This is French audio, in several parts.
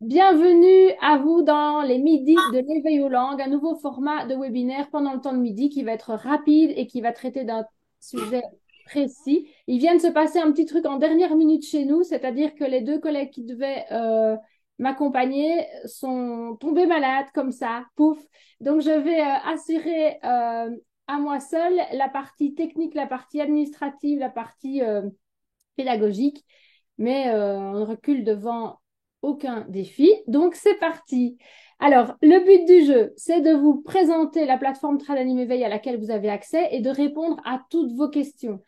Bienvenue à vous dans les midis de l'éveil aux langues, un nouveau format de webinaire pendant le temps de midi qui va être rapide et qui va traiter d'un sujet précis. Il vient de se passer un petit truc en dernière minute chez nous, c'est-à-dire que les deux collègues qui devaient m'accompagner sont tombés malades comme ça, pouf. Donc je vais assurer à moi seule la partie technique, la partie administrative, la partie pédagogique, mais on recule devant aucun défi. Donc, c'est parti. Alors, le but du jeu, c'est de vous présenter la plateforme Tradanim Éveil à laquelle vous avez accès et de répondre à toutes vos questions.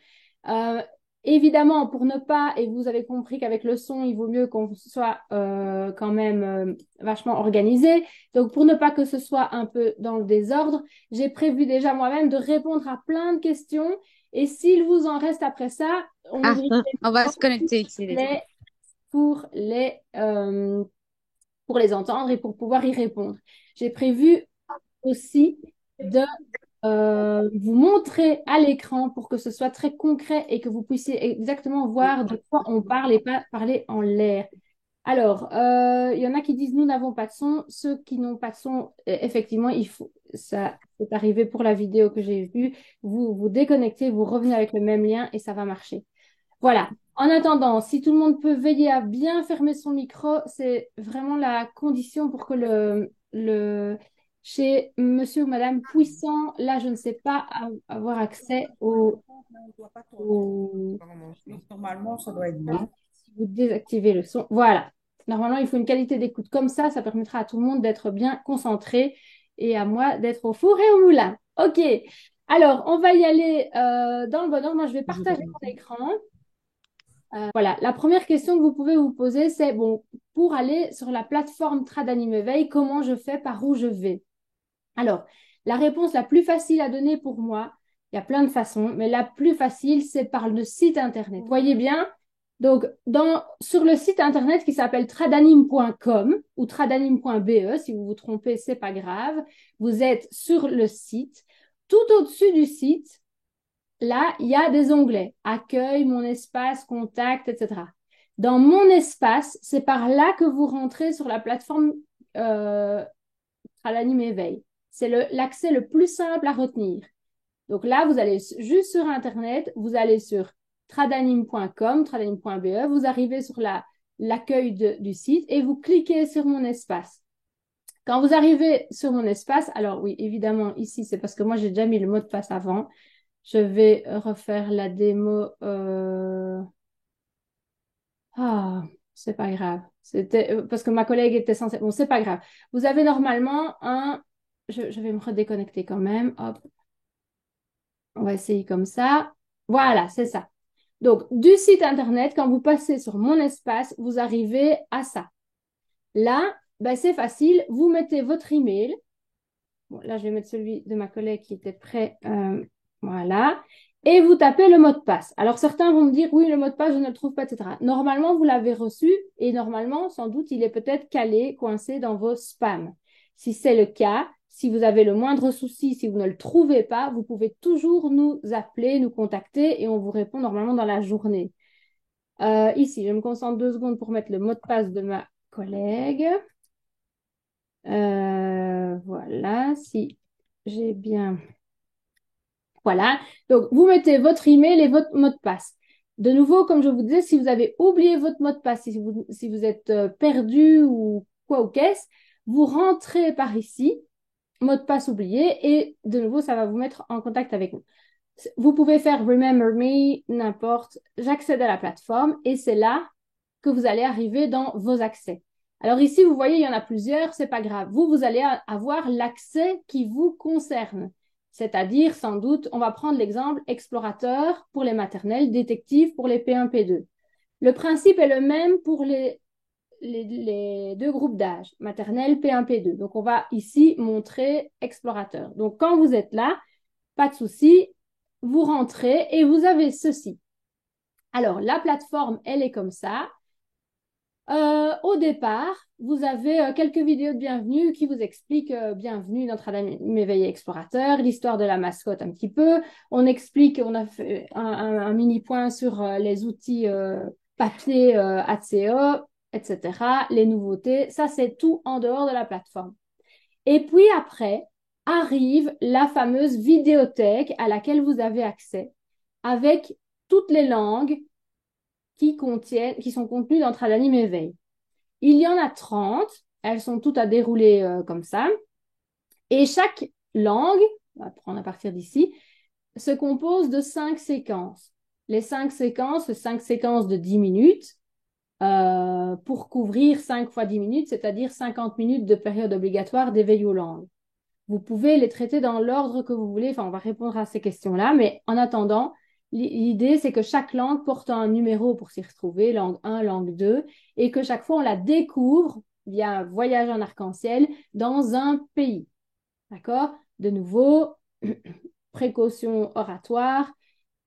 Euh, Évidemment, pour ne pas, et vous avez compris qu'avec le son, il vaut mieux qu'on soit quand même vachement organisé. Donc, pour ne pas que ce soit un peu dans le désordre, j'ai prévu déjà moi-même de répondre à plein de questions. Et s'il vous en reste après ça, on Ah, ouvrira on va se connecter ici déjà. les pour les, euh, pour les entendre et pour pouvoir y répondre. J'ai prévu aussi de vous montrer à l'écran pour que ce soit très concret et que vous puissiez exactement voir de quoi on parle et pas parler en l'air. Alors, il y en a qui disent nous n'avons pas de son. Ceux qui n'ont pas de son, effectivement, il faut, ça c'est arrivé pour la vidéo que j'ai vue. Vous vous déconnectez, vous revenez avec le même lien et ça va marcher. Voilà. En attendant, si tout le monde peut veiller à bien fermer son micro, c'est vraiment la condition pour que chez monsieur ou madame Puissant, là, je ne sais pas avoir accès au... Normalement, ça doit être bon. Si vous désactivez le son. Voilà. Normalement, il faut une qualité d'écoute comme ça permettra à tout le monde d'être bien concentré et à moi d'être au four et au moulin. OK. Alors, on va y aller dans le bon ordre. Moi, je vais partager mon écran. Voilà, la première question que vous pouvez vous poser, c'est bon, pour aller sur la plateforme Tradanim Éveil, comment je fais, par où je vais? Alors, la réponse la plus facile à donner pour moi, il y a plein de façons, mais la plus facile, c'est par le site internet. Vous voyez bien? Donc, sur le site internet qui s'appelle tradanim.com ou tradanim.be, si vous vous trompez, c'est pas grave. Vous êtes sur le site. Tout au-dessus du site, là, il y a des onglets, accueil, mon espace, contact, etc. Dans mon espace, c'est par là que vous rentrez sur la plateforme euh, Tradanim Éveil. C'est l'accès le plus simple à retenir. Donc là, vous allez juste sur Internet, vous allez sur tradanim.com, tradanim.be, vous arrivez sur l'accueil du site et vous cliquez sur mon espace. Quand vous arrivez sur mon espace, alors oui, évidemment, ici, c'est parce que moi, j'ai déjà mis le mot de passe avant. Je vais refaire la démo. Ah, c'est pas grave. C'était parce que ma collègue était censée. Bon, c'est pas grave. Vous avez normalement un. Je vais me redéconnecter quand même. Hop, on va essayer comme ça. Voilà, c'est ça. Donc, du site internet, quand vous passez sur mon espace, vous arrivez à ça. Là, ben, c'est facile. Vous mettez votre email. Bon, là, je vais mettre celui de ma collègue qui était prêt. Voilà. Et vous tapez le mot de passe. Alors, certains vont me dire, oui, le mot de passe, je ne le trouve pas, etc. Normalement, vous l'avez reçu et normalement, sans doute, il est peut-être calé, coincé dans vos spams. Si c'est le cas, si vous avez le moindre souci, si vous ne le trouvez pas, vous pouvez toujours nous appeler, nous contacter et on vous répond normalement dans la journée. Ici, je me concentre 2 secondes pour mettre le mot de passe de ma collègue. Voilà, si j'ai bien. Voilà. Donc, vous mettez votre email et votre mot de passe. De nouveau, comme je vous disais, si vous avez oublié votre mot de passe, si vous êtes perdu ou quoi ou qu'est-ce, vous rentrez par ici, mot de passe oublié, et de nouveau, ça va vous mettre en contact avec nous. Vous pouvez faire Remember Me, n'importe. J'accède à la plateforme et c'est là que vous allez arriver dans vos accès. Alors ici, vous voyez, il y en a plusieurs, c'est pas grave. Vous allez avoir l'accès qui vous concerne. C'est-à-dire, sans doute, on va prendre l'exemple explorateur pour les maternelles, détective pour les P1, P2. Le principe est le même pour les deux groupes d'âge, maternelle, P1, P2. Donc, on va ici montrer explorateur. Donc, quand vous êtes là, pas de souci, vous rentrez et vous avez ceci. Alors, la plateforme, elle est comme ça. Au départ, vous avez quelques vidéos de bienvenue qui vous expliquent bienvenue dans Notre-Dame éveillé explorateur, l'histoire de la mascotte un petit peu. On explique, on a fait un mini point sur les outils papier ACO. etc., les nouveautés, ça c'est tout en dehors de la plateforme. Et puis après, arrive la fameuse vidéothèque à laquelle vous avez accès avec toutes les langues qui sont contenues dans Tradanim Éveil. Il y en a 30, elles sont toutes à dérouler comme ça. Et chaque langue, on va prendre à partir d'ici, se compose de 5 séquences. Les 5 séquences, c'est 5 séquences de 10 minutes pour couvrir 5 fois 10 minutes, c'est-à-dire 50 minutes de période obligatoire d'éveil aux langues. Vous pouvez les traiter dans l'ordre que vous voulez. Enfin, on va répondre à ces questions-là. Mais en attendant, l'idée, c'est que chaque langue porte un numéro pour s'y retrouver, langue 1, langue 2, et que chaque fois, on la découvre via un voyage en arc-en-ciel dans un pays. D'accord? De nouveau, précaution oratoire.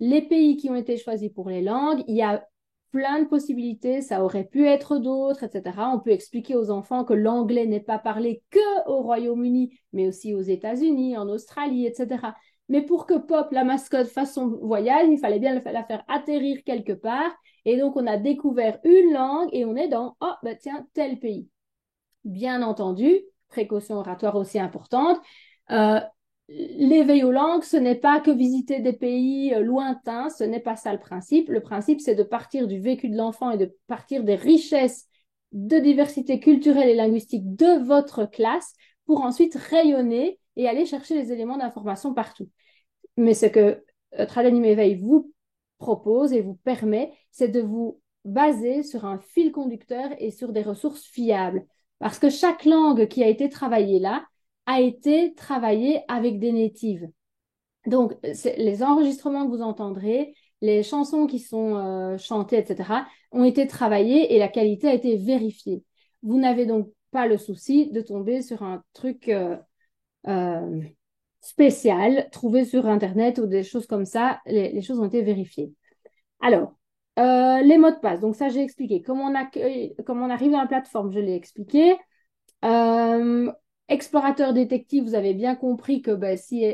Les pays qui ont été choisis pour les langues, il y a plein de possibilités, ça aurait pu être d'autres, etc. On peut expliquer aux enfants que l'anglais n'est pas parlé que au Royaume-Uni, mais aussi aux États-Unis, en Australie, etc. Mais pour que Pop, la mascotte, fasse son voyage, il fallait bien la faire atterrir quelque part. Et donc, on a découvert une langue et on est dans, oh, bah tiens, tel pays. Bien entendu, précaution oratoire aussi importante. L'éveil aux langues, ce n'est pas que visiter des pays lointains, ce n'est pas ça le principe. Le principe, c'est de partir du vécu de l'enfant et de partir des richesses de diversité culturelle et linguistique de votre classe pour ensuite rayonner et aller chercher les éléments d'information partout. Mais ce que Tradanim Éveil vous propose et vous permet, c'est de vous baser sur un fil conducteur et sur des ressources fiables. Parce que chaque langue qui a été travaillée là a été travaillée avec des natives. Donc, les enregistrements que vous entendrez, les chansons qui sont chantées, etc., ont été travaillées et la qualité a été vérifiée. Vous n'avez donc pas le souci de tomber sur un truc spécial trouvé sur Internet ou des choses comme ça. Les choses ont été vérifiées. Alors, les mots de passe. Donc ça, j'ai expliqué. Comment on arrive dans la plateforme, je l'ai expliqué. Explorateur détective, vous avez bien compris que si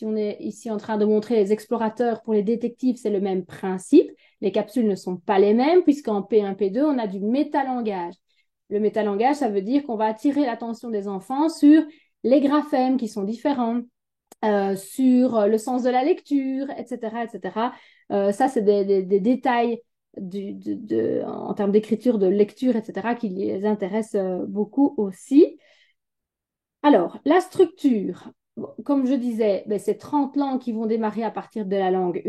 on est ici en train de montrer les explorateurs pour les détectives, c'est le même principe. Les capsules ne sont pas les mêmes puisqu'en P1, P2, on a du métalangage. Le métalangage, ça veut dire qu'on va attirer l'attention des enfants sur les graphèmes qui sont différents, sur le sens de la lecture, etc., etc. Ça, c'est des détails en termes d'écriture, de lecture, etc., qui les intéressent beaucoup aussi. Alors, la structure, comme je disais, c'est 30 langues qui vont démarrer à partir de la langue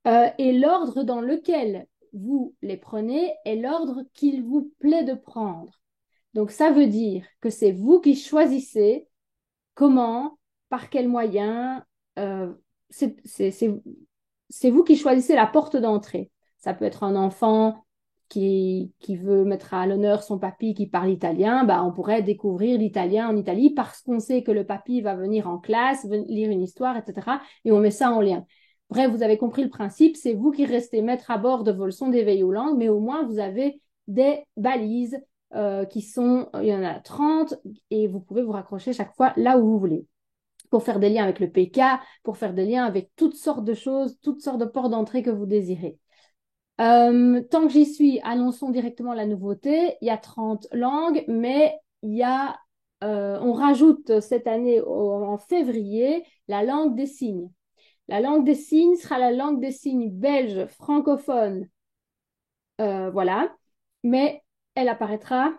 1, et l'ordre dans lequel vous les prenez est l'ordre qu'il vous plaît de prendre. Donc, ça veut dire que c'est vous qui choisissez comment, par quels moyens, c'est vous qui choisissez la porte d'entrée. Ça peut être un enfant qui veut mettre à l'honneur son papy qui parle italien, bah, on pourrait découvrir l'italien en Italie parce qu'on sait que le papy va venir en classe, lire une histoire, etc. Et on met ça en lien. Bref, vous avez compris le principe, c'est vous qui restez maître à bord de vos leçons d'éveil aux langues, mais au moins vous avez des balises qui sont, il y en a 30 et vous pouvez vous raccrocher chaque fois là où vous voulez pour faire des liens avec le PK, pour faire des liens avec toutes sortes de choses, toutes sortes de portes d'entrée que vous désirez. Tant que j'y suis, annonçons directement la nouveauté. Il y a 30 langues, mais on rajoute cette année, en février, la langue des signes. La langue des signes sera la langue des signes belge francophone. Voilà. Mais elle apparaîtra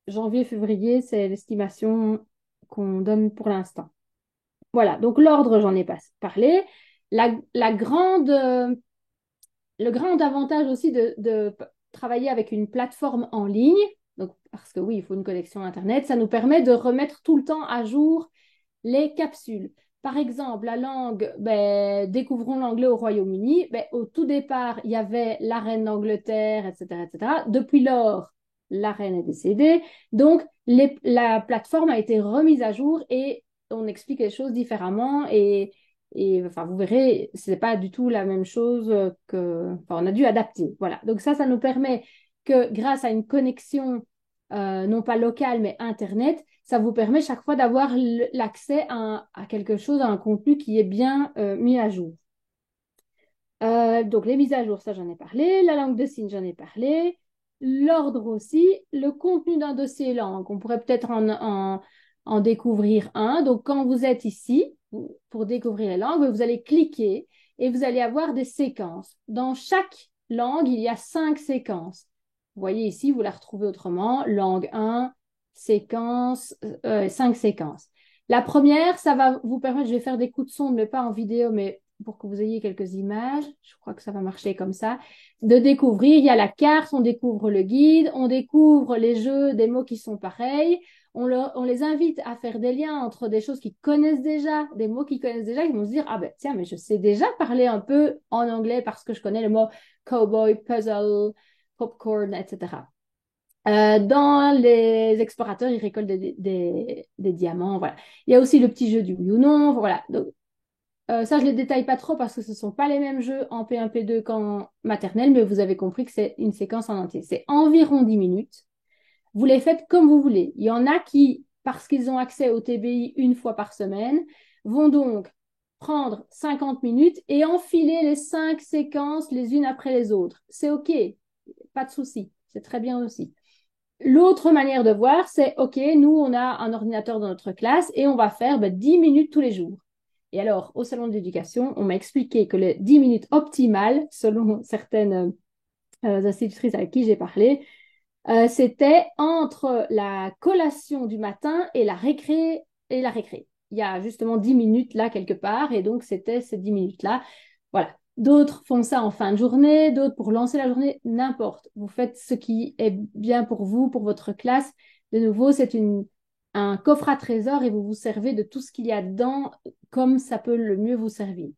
janvier-février, c'est l'estimation qu'on donne pour l'instant. Voilà, donc l'ordre, j'en ai pas parlé. Le grand avantage aussi de travailler avec une plateforme en ligne, donc, parce que oui, il faut une connexion Internet, ça nous permet de remettre tout le temps à jour les capsules. Par exemple, la langue, découvrons l'anglais au Royaume-Uni. Au tout départ, il y avait la reine d'Angleterre, etc., etc. Depuis lors, la reine est décédée. Donc, la plateforme a été remise à jour et on explique les choses différemment. Et enfin, vous verrez, ce n'est pas du tout la même chose on a dû adapter. Voilà. Donc, ça nous permet que grâce à une connexion, non pas locale, mais Internet, ça vous permet chaque fois d'avoir l'accès à quelque chose, à un contenu qui est bien mis à jour. Donc, les mises à jour, ça, j'en ai parlé. La langue de signes, j'en ai parlé. L'ordre aussi. Le contenu d'un dossier langue, on pourrait peut-être en découvrir un. Donc, quand vous êtes ici, pour découvrir les langues, vous allez cliquer et vous allez avoir des séquences. Dans chaque langue, il y a 5 séquences. Vous voyez ici, vous la retrouvez autrement. Langue 1, séquence, 5 séquences. La première, ça va vous permettre, je vais faire des coups de son, mais pas en vidéo, mais pour que vous ayez quelques images, je crois que ça va marcher comme ça, de découvrir, il y a la carte, on découvre le guide, on découvre les jeux, des mots qui sont pareils, on les invite à faire des liens entre des choses qu'ils connaissent déjà, des mots qu'ils connaissent déjà, ils vont se dire, ah ben tiens, mais je sais déjà parler un peu en anglais parce que je connais le mot cowboy, puzzle, popcorn, etc. Dans les explorateurs, ils récoltent des diamants. Voilà. Il y a aussi le petit jeu du oui ou non. Voilà. Donc, ça, je ne les détaille pas trop parce que ce ne sont pas les mêmes jeux en P1, P2 qu'en maternelle, mais vous avez compris que c'est une séquence en entier. C'est environ 10 minutes. Vous les faites comme vous voulez. Il y en a qui, parce qu'ils ont accès au TBI une fois par semaine, vont donc prendre 50 minutes et enfiler les 5 séquences les unes après les autres. C'est OK, pas de souci. C'est très bien aussi. L'autre manière de voir, c'est OK, nous, on a un ordinateur dans notre classe et on va faire 10 minutes tous les jours. Et alors, au salon de l'éducation, on m'a expliqué que les 10 minutes optimales, selon certaines institutrices avec qui j'ai parlé, c'était entre la collation du matin et la récré. Il y a justement 10 minutes là quelque part, et donc c'était ces 10 minutes-là. Voilà. D'autres font ça en fin de journée, d'autres pour lancer la journée, n'importe. Vous faites ce qui est bien pour vous, pour votre classe. De nouveau, c'est un coffre à trésors et vous vous servez de tout ce qu'il y a dedans comme ça peut le mieux vous servir.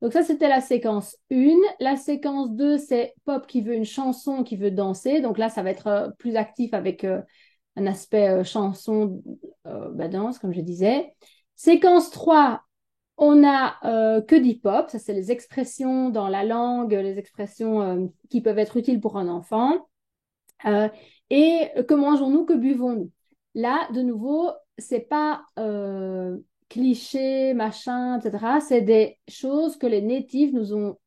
Donc ça, c'était la séquence 1. La séquence 2, c'est Pop qui veut une chanson, qui veut danser. Donc là, ça va être plus actif avec un aspect chanson, danse, comme je disais. Séquence 3, on a que d'hip-hop. Ça, c'est les expressions dans la langue, les expressions qui peuvent être utiles pour un enfant. Euh, et que mangeons-nous, que buvons-nous? Là, de nouveau, c'est pas cliché, machin, etc. C'est des choses que les natifs nous ont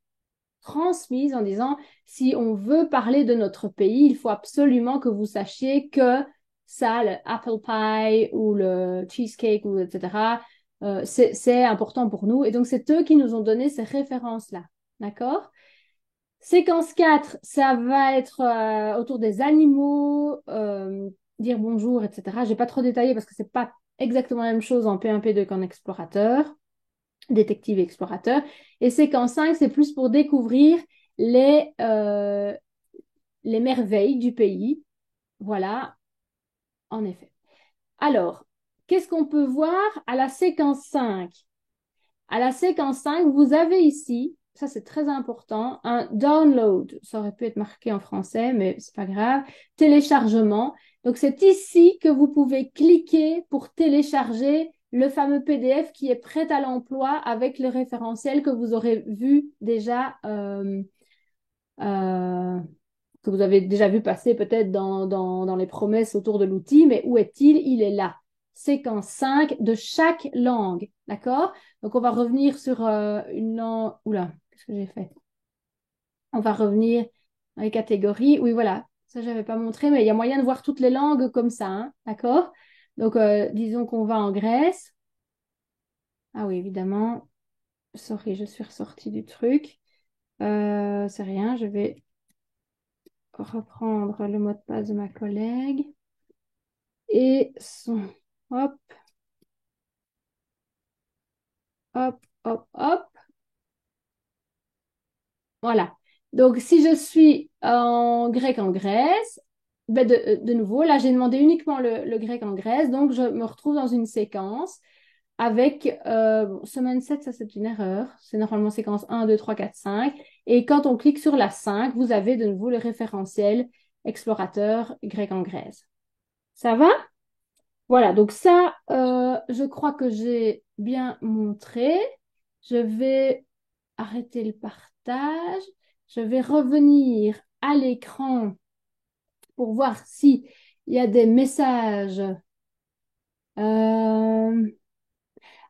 transmises en disant, si on veut parler de notre pays, il faut absolument que vous sachiez que ça, le apple pie ou le cheesecake, ou etc., c'est important pour nous. Et donc, c'est eux qui nous ont donné ces références-là. D'accord? Séquence 4, ça va être autour des animaux, dire bonjour, etc. Je n'ai pas trop détaillé parce que ce n'est pas exactement la même chose en P1, P2 qu'en explorateur, détective et explorateur. Et séquence 5, c'est plus pour découvrir les merveilles du pays. Voilà, en effet. Alors, qu'est-ce qu'on peut voir à la séquence 5? À la séquence 5, vous avez ici, ça c'est très important, un download. Ça aurait pu être marqué en français, mais c'est pas grave. Téléchargement. Donc c'est ici que vous pouvez cliquer pour télécharger le fameux PDF qui est prêt à l'emploi avec le référentiel que vous aurez vu déjà, euh, que vous avez déjà vu passer peut-être dans les promesses autour de l'outil, mais où est-il? Il est là. Séquence 5 de chaque langue, d'accord? Donc, on va revenir sur une langue. Oula, qu'est-ce que j'ai fait? On va revenir dans les catégories. Oui, voilà, ça, je n'avais pas montré, mais il y a moyen de voir toutes les langues comme ça, hein, d'accord? Donc, disons qu'on va en Grèce. Ah oui, évidemment. Sorry, je suis ressortie du truc. C'est rien, je vais reprendre le mot de passe de ma collègue. Et son... Hop, hop, hop, hop. Voilà. Donc, si je suis en grec en Grèce, ben de nouveau, là, j'ai demandé uniquement le grec en Grèce. Donc, je me retrouve dans une séquence avec semaine 7, ça c'est une erreur. C'est normalement séquence 1, 2, 3, 4, 5. Et quand on clique sur la 5, vous avez de nouveau le référentiel explorateur grec en Grèce. Ça va? Voilà, donc ça, je crois que j'ai bien montré. Je vais arrêter le partage. Je vais revenir à l'écran pour voir s'il y a des messages. Euh,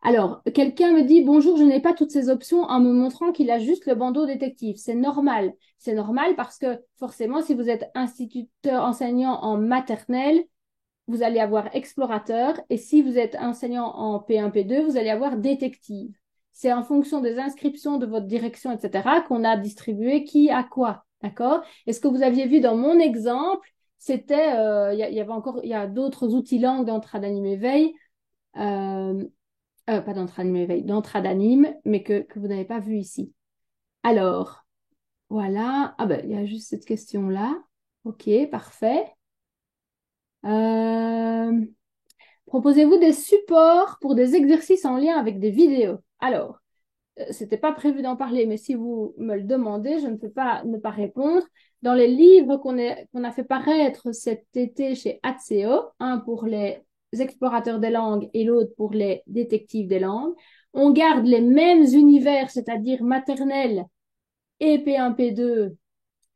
Alors, quelqu'un me dit bonjour, je n'ai pas toutes ces options en me montrant qu'il a juste le bandeau détective. C'est normal. C'est normal parce que forcément, si vous êtes instituteur, enseignant en maternelle, vous allez avoir explorateur. Et si vous êtes enseignant en P1, P2, vous allez avoir détective. C'est en fonction des inscriptions de votre direction, etc., qu'on a distribué qui a quoi. D'accord? Et ce que vous aviez vu dans mon exemple, c'était, y avait encore, il y a d'autres outils langues d'entrée d'anime éveil. Euh, pas d'entrée-anime éveil, d'entrée-d'anime, mais que vous n'avez pas vu ici. Alors, voilà. Ah ben, il y a juste cette question-là. Ok, parfait. Euh, Proposez-vous des supports pour des exercices en lien avec des vidéos? Alors, c'était pas prévu d'en parler, mais si vous me le demandez, je ne peux pas ne pas répondre. Dans les livres qu'on a fait paraître cet été chez Atseo, un pour les explorateurs des langues et l'autre pour les détectives des langues, on garde les mêmes univers, c'est-à-dire maternelle et P1, P2,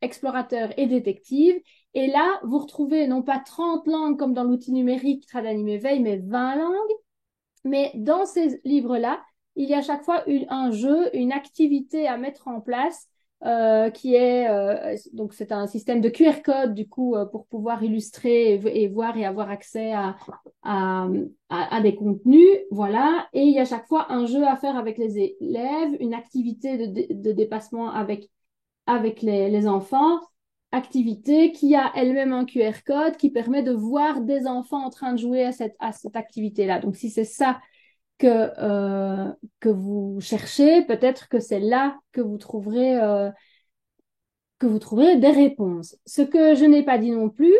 explorateur et détective. Et là, vous retrouvez non pas 30 langues comme dans l'outil numérique Tradanime Éveil, mais 20 langues. Mais dans ces livres-là, il y a à chaque fois un jeu, une activité à mettre en place qui est donc c'est un système de QR code du coup pour pouvoir illustrer et voir et avoir accès à, à des contenus, voilà. Et il y a à chaque fois un jeu à faire avec les élèves, une activité de dépassement avec les enfants, activité qui a elle-même un QR code qui permet de voir des enfants en train de jouer à cette activité-là. Donc, si c'est ça que, que vous cherchez, peut-être que c'est là que vous trouverez des réponses. Ce que je n'ai pas dit non plus,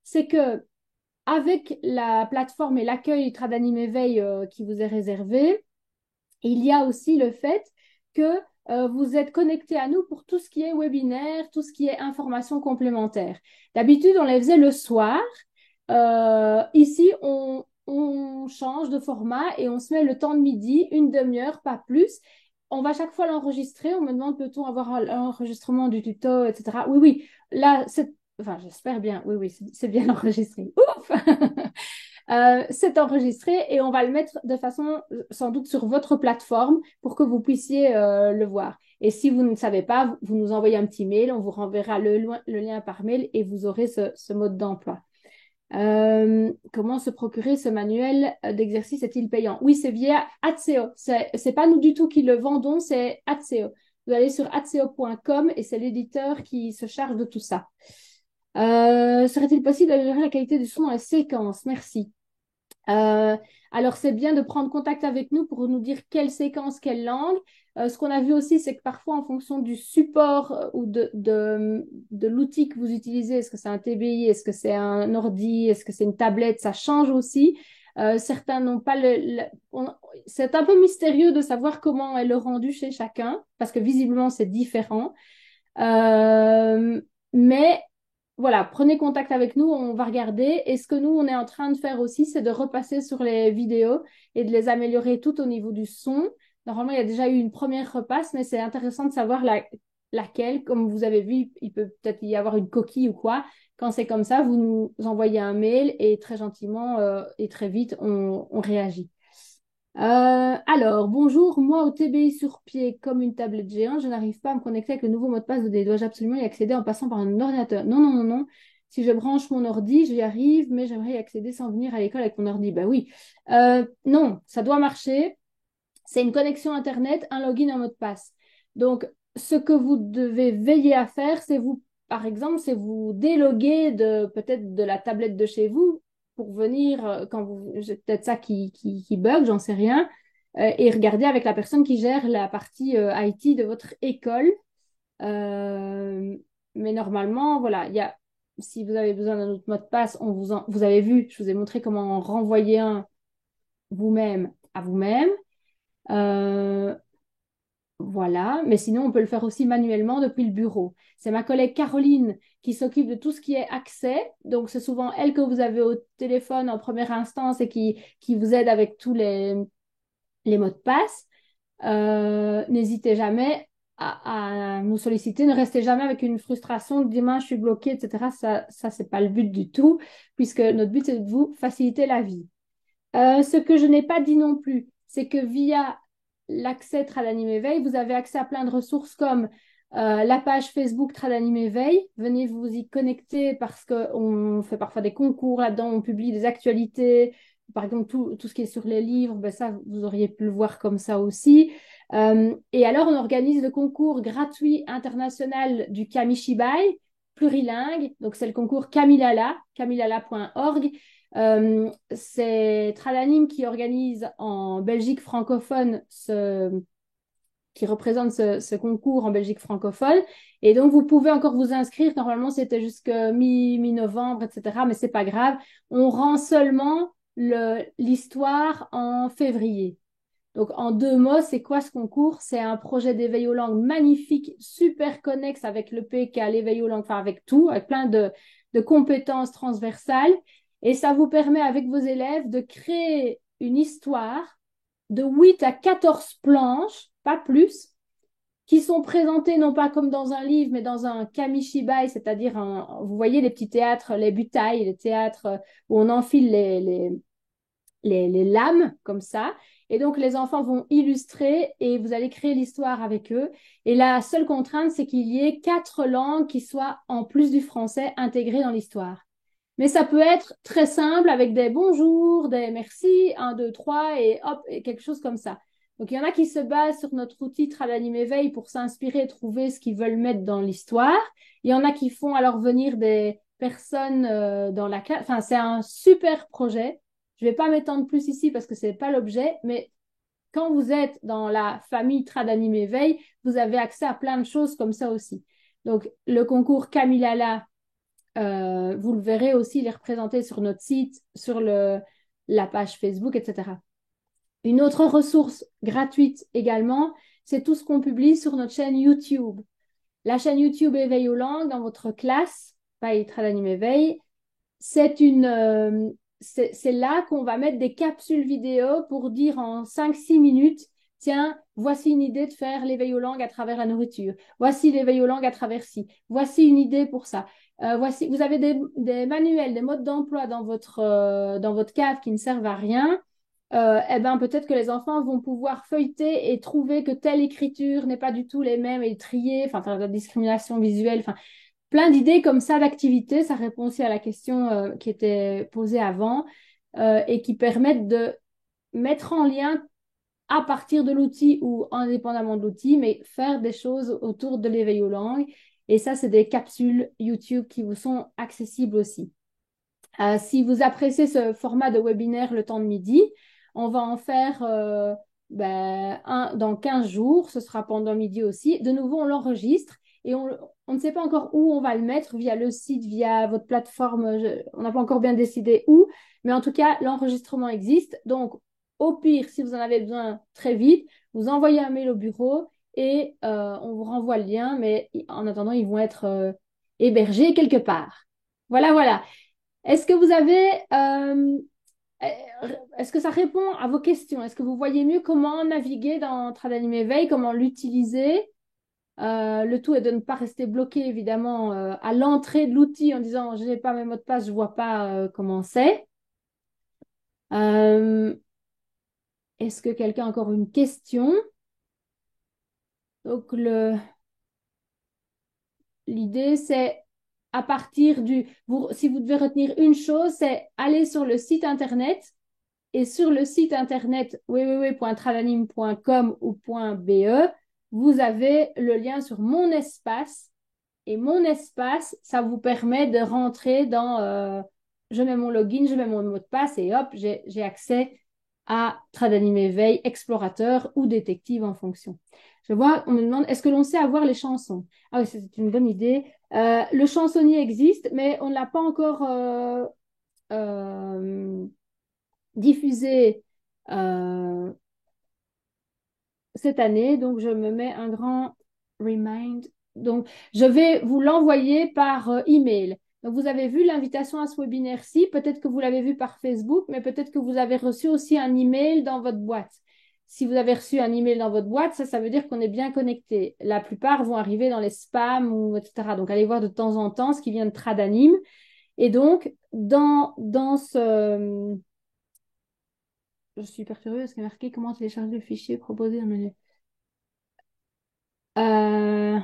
c'est que avec la plateforme et l'accueil Tradanime Éveil qui vous est réservé, il y a aussi le fait que vous êtes connecté à nous pour tout ce qui est webinaire, tout ce qui est information complémentaire. D'habitude, on les faisait le soir. Ici, on change de format et on se met le temps de midi, une demi-heure, pas plus. On va chaque fois l'enregistrer. On me demande peut-on avoir l'enregistrement du tuto, etc. Oui, oui. Là, enfin, j'espère bien. Oui, oui, c'est bien enregistré. Ouf! C'est enregistré et on va le mettre de façon sans doute sur votre plateforme pour que vous puissiez le voir. Et si vous ne savez pas, vous nous envoyez un petit mail, on vous renverra le lien par mail et vous aurez ce mode d'emploi. Comment se procurer ce manuel d'exercice est-il payant? Oui, c'est via Atseo. C'est pas nous du tout qui le vendons, c'est Atseo. Vous allez sur atseo.com et c'est l'éditeur qui se charge de tout ça. Serait-il possible d'améliorer la qualité du son dans les séquences? Merci. Alors, c'est bien de prendre contact avec nous pour nous dire quelle séquence, quelle langue. Ce qu'on a vu aussi, c'est que parfois, en fonction du support ou de l'outil que vous utilisez, est-ce que c'est un TBI, est-ce que c'est un ordi, est-ce que c'est une tablette, ça change aussi. Certains n'ont pas c'est un peu mystérieux de savoir comment est le rendu chez chacun, parce que visiblement, c'est différent. Mais voilà, prenez contact avec nous, on va regarder. Et ce que nous, on est en train de faire aussi, c'est de repasser sur les vidéos et de les améliorer tout au niveau du son. Normalement, il y a déjà eu une première repasse, mais c'est intéressant de savoir laquelle. Comme vous avez vu, il peut peut-être y avoir une coquille ou quoi. Quand c'est comme ça, vous nous envoyez un mail et très gentiment et très vite, on réagit. Alors, bonjour, moi au TBI sur pied comme une tablette géante, je n'arrive pas à me connecter avec le nouveau mot de passe de D. Dois-je absolument y accéder en passant par un ordinateur? Non, non, non, non. Si je branche mon ordi, j'y arrive, mais j'aimerais y accéder sans venir à l'école avec mon ordi. Ben oui. Non, ça doit marcher. C'est une connexion Internet, un login, un mot de passe. Donc, ce que vous devez veiller à faire, c'est vous, par exemple, c'est vous déloguer peut-être de la tablette de chez vous pour venir, quand vous, c'est peut-être ça qui bug, j'en sais rien, et regarder avec la personne qui gère la partie IT de votre école. Euh, mais normalement, voilà, si vous avez besoin d'un autre mot de passe, vous avez vu, je vous ai montré comment en renvoyer un vous-même à vous-même. Euh, voilà, mais sinon on peut le faire aussi manuellement depuis le bureau. C'est ma collègue Caroline qui s'occupe de tout ce qui est accès. Donc c'est souvent elle que vous avez au téléphone en première instance et qui vous aide avec tous les mots de passe. N'hésitez jamais à nous solliciter. Ne restez jamais avec une frustration de dire je suis bloquée, etc. Ça c'est pas le but du tout, puisque notre but c'est de vous faciliter la vie. Ce que je n'ai pas dit non plus, c'est que via l'accès Tradanim Éveil, vous avez accès à plein de ressources comme la page Facebook Tradanim Éveil. Venez vous y connecter parce qu'on fait parfois des concours là-dedans, on publie des actualités. Par exemple, tout ce qui est sur les livres, ben ça, vous auriez pu le voir comme ça aussi. Et alors, on organise le concours gratuit international du Kamishibai, plurilingue. Donc, c'est le concours Kamilala, kamilala.org. C'est Tradanim qui organise en Belgique francophone qui représente ce concours en Belgique francophone. Et donc, vous pouvez encore vous inscrire. Normalement, c'était jusqu'à mi-novembre, etc. Mais c'est pas grave. On rend seulement l'histoire en février. Donc, en 2 mots, c'est quoi ce concours? C'est un projet d'éveil aux langues magnifique, super connexe avec le PK, l'éveil aux langues, enfin avec tout, avec plein de compétences transversales. Et ça vous permet, avec vos élèves, de créer une histoire de 8 à 14 planches, pas plus, qui sont présentées non pas comme dans un livre, mais dans un kamishibai, c'est-à-dire, vous voyez les petits théâtres, les butailles, les théâtres où on enfile les lames comme ça. Et donc, les enfants vont illustrer et vous allez créer l'histoire avec eux. Et la seule contrainte, c'est qu'il y ait 4 langues qui soient, en plus du français, intégrées dans l'histoire. Mais ça peut être très simple avec des bonjours, des merci, un, deux, trois, et hop, et quelque chose comme ça. Donc, il y en a qui se basent sur notre outil Tradanim Éveil pour s'inspirer et trouver ce qu'ils veulent mettre dans l'histoire. Il y en a qui font alors venir des personnes dans la classe. Enfin, c'est un super projet. Je ne vais pas m'étendre plus ici parce que ce n'est pas l'objet, mais quand vous êtes dans la famille Tradanim Éveil, vous avez accès à plein de choses comme ça aussi. Donc, le concours Kamilala, vous le verrez aussi, il est représenté sur notre site, sur la page Facebook, etc. Une autre ressource gratuite également, c'est tout ce qu'on publie sur notre chaîne YouTube. La chaîne YouTube Éveil aux langues dans votre classe, pas Tradanim Éveil, c'est là qu'on va mettre des capsules vidéo pour dire en 5-6 minutes, tiens, voici une idée de faire l'éveil aux langues à travers la nourriture. Voici l'éveil aux langues à travers ci. Voici une idée pour ça. Vous avez des manuels, des modes d'emploi dans votre cave qui ne servent à rien. Eh ben, peut-être que les enfants vont pouvoir feuilleter et trouver que telle écriture n'est pas du tout les mêmes et trier, enfin, faire de la discrimination visuelle, enfin, plein d'idées comme ça d'activités. Ça répond aussi à la question qui était posée avant et qui permettent de mettre en lien à partir de l'outil ou indépendamment de l'outil, mais faire des choses autour de l'éveil aux langues. Et ça, c'est des capsules YouTube qui vous sont accessibles aussi. Si vous appréciez ce format de webinaire le temps de midi, on va en faire un dans 15 jours. Ce sera pendant midi aussi. De nouveau, on l'enregistre et on ne sait pas encore où on va le mettre, via le site, via votre plateforme. On n'a pas encore bien décidé où, mais en tout cas, l'enregistrement existe. Donc, au pire, si vous en avez besoin très vite, vous envoyez un mail au bureau et on vous renvoie le lien. Mais en attendant, ils vont être hébergés quelque part. Voilà, voilà. Est-ce que vous avez, est-ce que ça répond à vos questions? Est-ce que vous voyez mieux comment naviguer dans Tradanim Éveil, comment l'utiliser? Le tout est de ne pas rester bloqué, évidemment, à l'entrée de l'outil en disant, je n'ai pas mes mots de passe, je ne vois pas comment c'est. Est-ce que quelqu'un a encore une question? Donc, l'idée, c'est à partir si vous devez retenir une chose, c'est aller sur le site internet. Et sur le site internet www.tradanim.com ou .be, vous avez le lien sur mon espace. Et mon espace, ça vous permet de rentrer dans je mets mon login, je mets mon mot de passe et hop, j'ai accès à Tradanim Éveil, explorateur ou détective en fonction. Je vois, on me demande, est-ce que l'on sait avoir les chansons? Ah oui, c'est une bonne idée. Le chansonnier existe, mais on ne l'a pas encore diffusé cette année. Donc, je me mets un grand remind. Donc, je vais vous l'envoyer par email. Donc, vous avez vu l'invitation à ce webinaire-ci. Peut-être que vous l'avez vu par Facebook, mais peut-être que vous avez reçu aussi un email dans votre boîte. Si vous avez reçu un email dans votre boîte, ça veut dire qu'on est bien connecté. La plupart vont arriver dans les spams, ou etc. Donc, allez voir de temps en temps ce qui vient de Tradanim. Et donc, dans ce je suis perturbée parce qu'il y a marqué comment télécharger le fichier proposé dans le menu. Euh,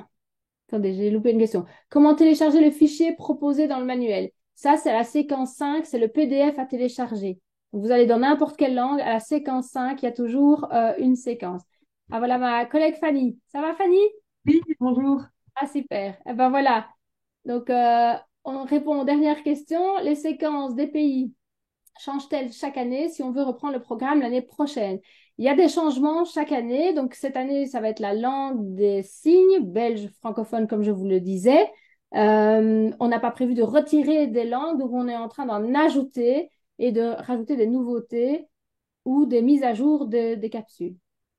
Attendez, j'ai loupé une question. Comment télécharger le fichier proposé dans le manuel? Ça, c'est la séquence 5, c'est le PDF à télécharger. Donc, vous allez dans n'importe quelle langue, à la séquence 5, il y a toujours une séquence. Ah, voilà ma collègue Fanny. Ça va, Fanny? Oui, bonjour. Ah, super. Eh ben voilà. Donc, on répond aux dernières questions. Les séquences des pays changent-elles chaque année si on veut reprendre le programme l'année prochaine? Il y a des changements chaque année. Donc, cette année, ça va être la langue des signes, belge, francophone, comme je vous le disais. On n'a pas prévu de retirer des langues, donc on est en train d'en ajouter et de rajouter des nouveautés ou des mises à jour des capsules.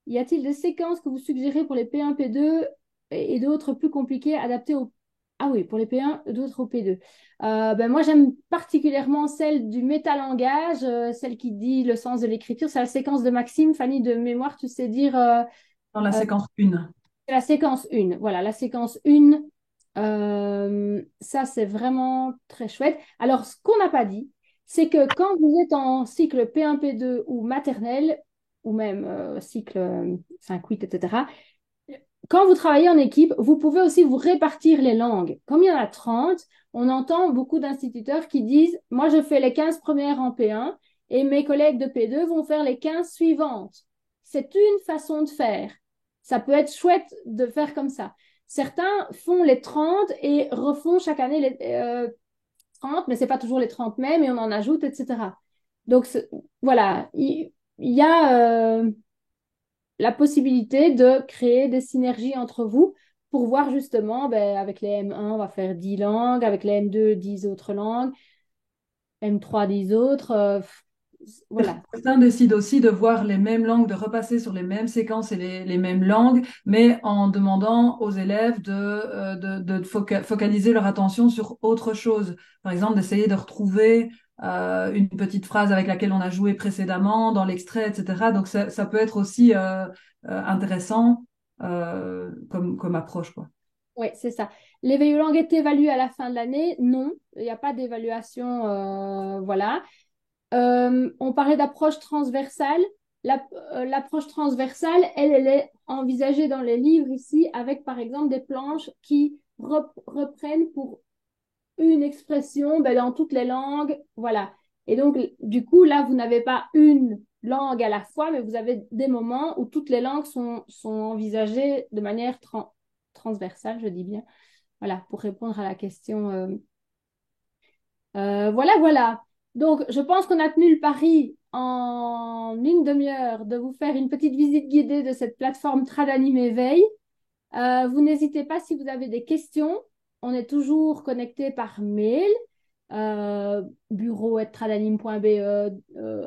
Y a-t-il des séquences que vous suggérez pour les P1, P2 et d'autres plus compliquées adaptées au... Ah oui, pour les P1, d'autres au P2. Ben moi, j'aime particulièrement celle du métalangage, celle qui dit le sens de l'écriture. C'est la séquence de Maxime. Fanny, de mémoire, tu sais dire Dans la euh, séquence 1. la séquence 1. Voilà, la séquence 1. Ça, c'est vraiment très chouette. Alors, ce qu'on n'a pas dit, c'est que quand vous êtes en cycle P1, P2 ou maternelle, ou même cycle 5, 8, etc., quand vous travaillez en équipe, vous pouvez aussi vous répartir les langues. Comme il y en a 30, on entend beaucoup d'instituteurs qui disent, moi, je fais les 15 premières en P1 et mes collègues de P2 vont faire les 15 suivantes. C'est une façon de faire. Ça peut être chouette de faire comme ça. Certains font les 30 et refont chaque année les 30, mais ce n'est pas toujours les 30 mêmes et on en ajoute, etc. Donc, voilà, il y a la possibilité de créer des synergies entre vous pour voir justement, ben, avec les M1, on va faire 10 langues, avec les M2, 10 autres langues, M3, 10 autres. Voilà. Certains décident aussi de voir les mêmes langues, de repasser sur les mêmes séquences et les mêmes langues, mais en demandant aux élèves de focaliser leur attention sur autre chose. Par exemple, d'essayer de retrouver une petite phrase avec laquelle on a joué précédemment dans l'extrait, etc. Donc ça peut être aussi intéressant comme approche, quoi. Oui, c'est ça. L'éveil aux langues est évalué à la fin de l'année? Non, il n'y a pas d'évaluation. Voilà. On parlait d'approche transversale. L'approche transversale, elle est envisagée dans les livres ici avec, par exemple, des planches qui reprennent pour une expression ben, dans toutes les langues. Voilà. Et donc, du coup, là, vous n'avez pas une langue à la fois, mais vous avez des moments où toutes les langues sont envisagées de manière transversale, je dis bien. Voilà, pour répondre à la question. Voilà, voilà. Donc, je pense qu'on a tenu le pari en une demi-heure de vous faire une petite visite guidée de cette plateforme Tradanim Éveil. Vous n'hésitez pas si vous avez des questions. On est toujours connecté par mail, bureau@tradanim.be,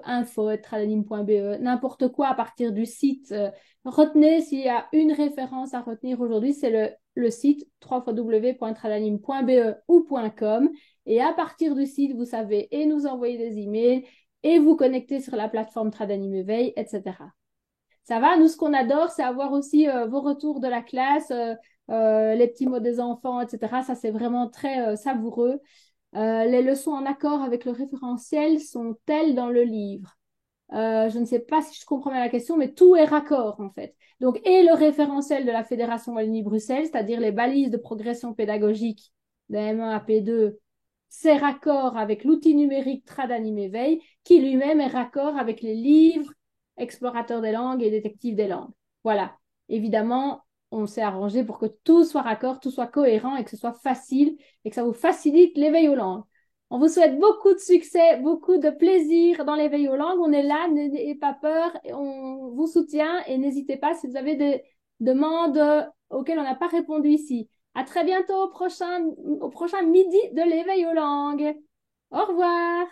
info@tradanim.be, n'importe quoi à partir du site. Retenez, s'il y a une référence à retenir aujourd'hui, c'est le site www.tradanim.be ou .com. Et à partir du site, vous savez et nous envoyer des emails et vous connecter sur la plateforme Tradanim Éveil, etc. Ça va? Nous, ce qu'on adore, c'est avoir aussi vos retours de la classe, les petits mots des enfants, etc. Ça, c'est vraiment très savoureux. Les leçons en accord avec le référentiel sont-elles dans le livre? Je ne sais pas si je comprends bien la question, mais tout est raccord en fait. Donc, et le référentiel de la Fédération Wallonie-Bruxelles, c'est-à-dire les balises de progression pédagogique de M1 à P2, c'est raccord avec l'outil numérique Tradanim Éveil, qui lui-même est raccord avec les livres Explorateur des langues et Détective des langues. Voilà. Évidemment, on s'est arrangé pour que tout soit raccord, tout soit cohérent et que ce soit facile et que ça vous facilite l'éveil aux langues. On vous souhaite beaucoup de succès, beaucoup de plaisir dans l'éveil aux langues. On est là, n'ayez pas peur, on vous soutient et n'hésitez pas si vous avez des demandes auxquelles on n'a pas répondu ici. À très bientôt au prochain midi de l'éveil aux langues. Au revoir.